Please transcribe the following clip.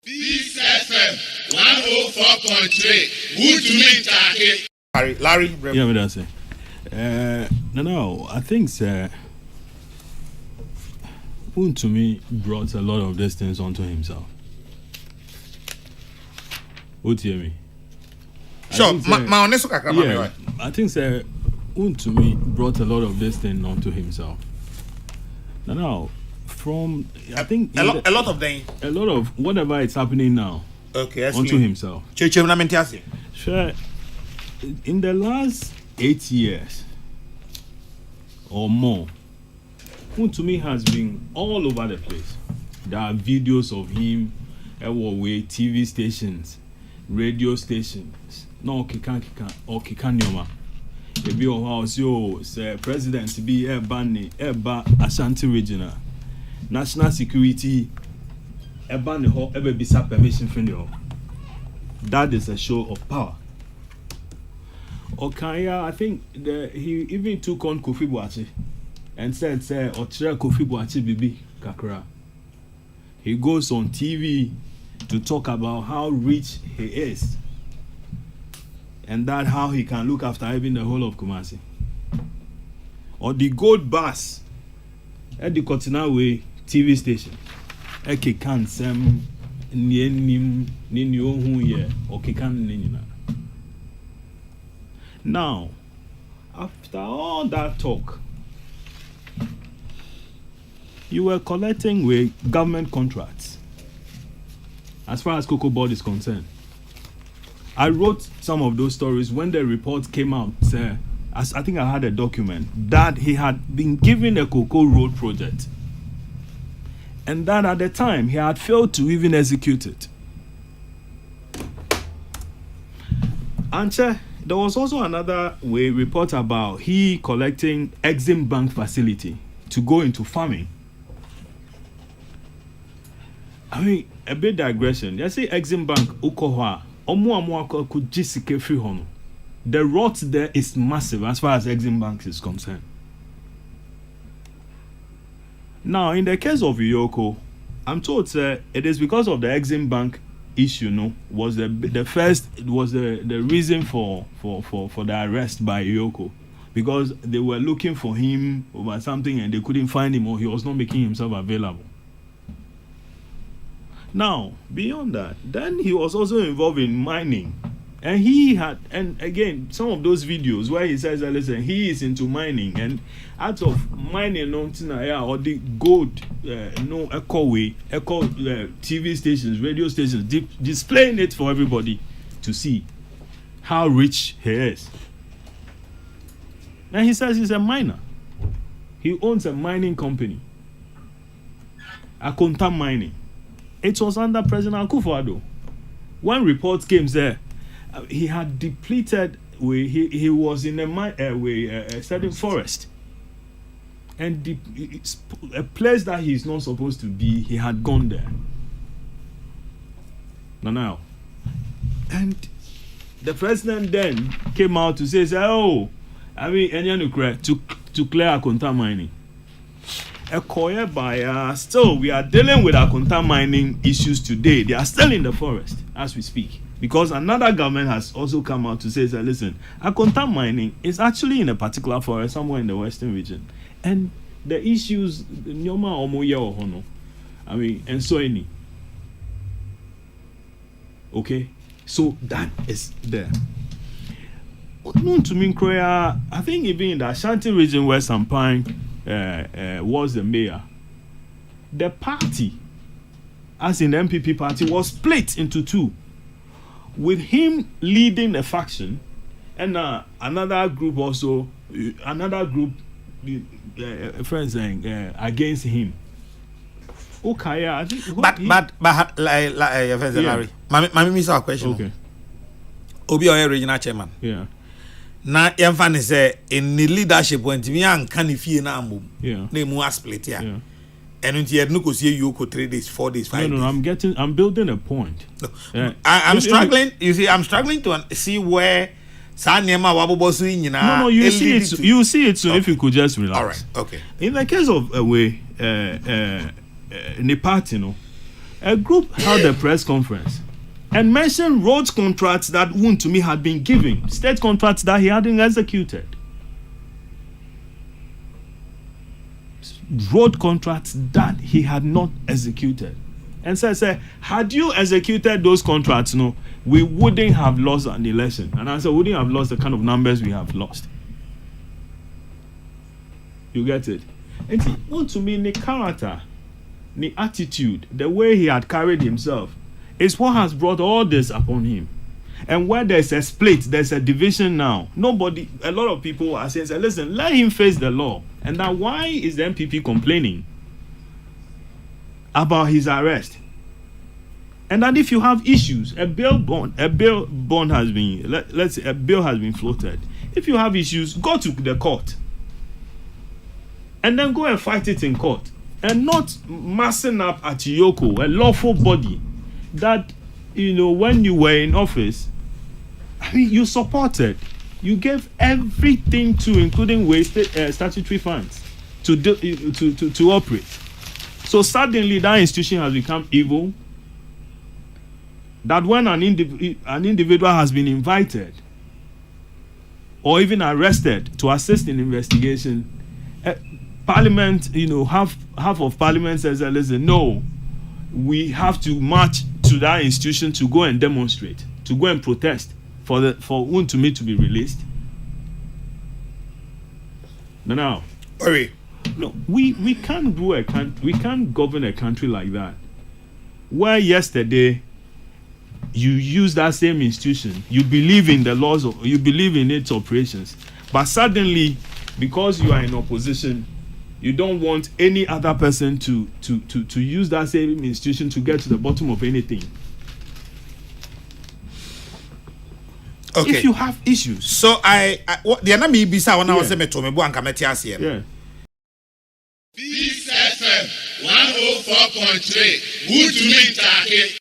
Peace FM 104.3. Wontumi take. Larry. Yeah, what I say. No, I think Wontumi brought a lot of these things onto himself. What do you mean? Sure, my honest yeah, I think Wontumi brought a lot of this thing onto himself. Now, from I think a lot of them, a lot of whatever is happening now, onto himself. Sure, in the last 8 years or more, Wontumi has been all over the place. There are videos of him with TV stations, radio stations. No, kikan nyoma. Ebi o house yo say president be eba Ashanti regional national security eba ne ho ebe bisa permission from you. That is a show of power. Okaya, I think he even took on Kofi Boakye and said Ochire Kofi Boakye bibi kakra. He goes on TV to talk about how rich he is. And that how he can look after even the whole of Kumasi. Or the gold bus at the Kotinawe TV station. Eke kan sem nienim ninyo ye oke kan ninina. Now, after all that talk, you were collecting with government contracts as far as Cocoa Board is concerned. I wrote some of those stories when the report came out. I think I had a document that he had been given a cocoa road project, and that at the time he had failed to even execute it. And there was also another report about he collecting Exim Bank facility to go into farming. I mean, a bit digression. You see Exim Bank Ukohwa. The rot there is massive as far as Exim Bank is concerned. Now, in the case of Iyoko, I'm told it is because of the Exim Bank issue, was the reason for the arrest by Iyoko, because they were looking for him over something and they couldn't find him, or he was not making himself available. Now, beyond that, then he was also involved in mining. And and again, some of those videos where he says, listen, he is into mining. And out of mining, or the gold, TV stations, radio stations, displaying it for everybody to see how rich he is. And he says he's a miner. He owns a mining company, Akonta Mining. It was under President Akufo-Addo. When reports came there, he had depleted. He was in a certain forest, and a place that he's not supposed to be. He had gone there. Now, and the president then came out to say, "Oh, I mean, to clear Akonta Mining." Still, we are dealing with Akonta mining issues today. They are still in the forest as we speak, because another government has also come out to say, listen, Akonta mining is actually in a particular forest somewhere in the western region, and the issues, I mean, and so any. Okay, so that is there. I think even in the Ashanti region where Sampine was the mayor, the party, as in the MPP party, was split into two, with him leading a faction and another group friends against him. Okay, I think. Larry, my miss our question. Okay. Obi Oye regional chairman. Yeah. Na yemfa say in the leadership when me an kan fie na amom. Yeah. Na mu split ya. Yeah. And until you no go see you 3 days, 4 days, 5 days. No, I'm building a point. No. I'm struggling. You see, I'm struggling to see where No, you see it. You see it soon. Okay. If you could just relax. All right. Okay. In the case of the party, a group held a press conference and mentioned road contracts that Wontumi had been given, state contracts that he hadn't executed. Road contracts that he had not executed. And so I said, had you executed those contracts, no, we wouldn't have lost an election. And I said, we wouldn't have lost the kind of numbers we have lost. You get it? And see, Wontumi, the character, the attitude, the way he had carried himself, is what has brought all this upon him. And where there's a split, there's a division now. A lot of people are saying, listen, let him face the law. And now why is the MPP complaining about his arrest? And that if you have issues, a bill has been, let's say a bill has been floated. If you have issues, go to the court. And then go and fight it in court. And not massing up at Yoko, a lawful body that, when you were in office, you supported. You gave everything to, including wasted statutory funds, to operate. So suddenly that institution has become evil. That when an individual has been invited or even arrested to assist in investigation, Parliament, half of Parliament says, listen, no, we have to march to that institution to go and demonstrate, to go and protest for Wontumi to be released. Now, no, we can't govern a country like that. Where yesterday you use that same institution, you believe in the laws, you believe in its operations, but suddenly, because you are in opposition, you don't want any other person to use that same institution to get to the bottom of anything. Okay. If you have issues. So the enemy bisa when I was saying to me bo anka meti ase. Yeah. Peace FM 104.3 Wontumi Ntake.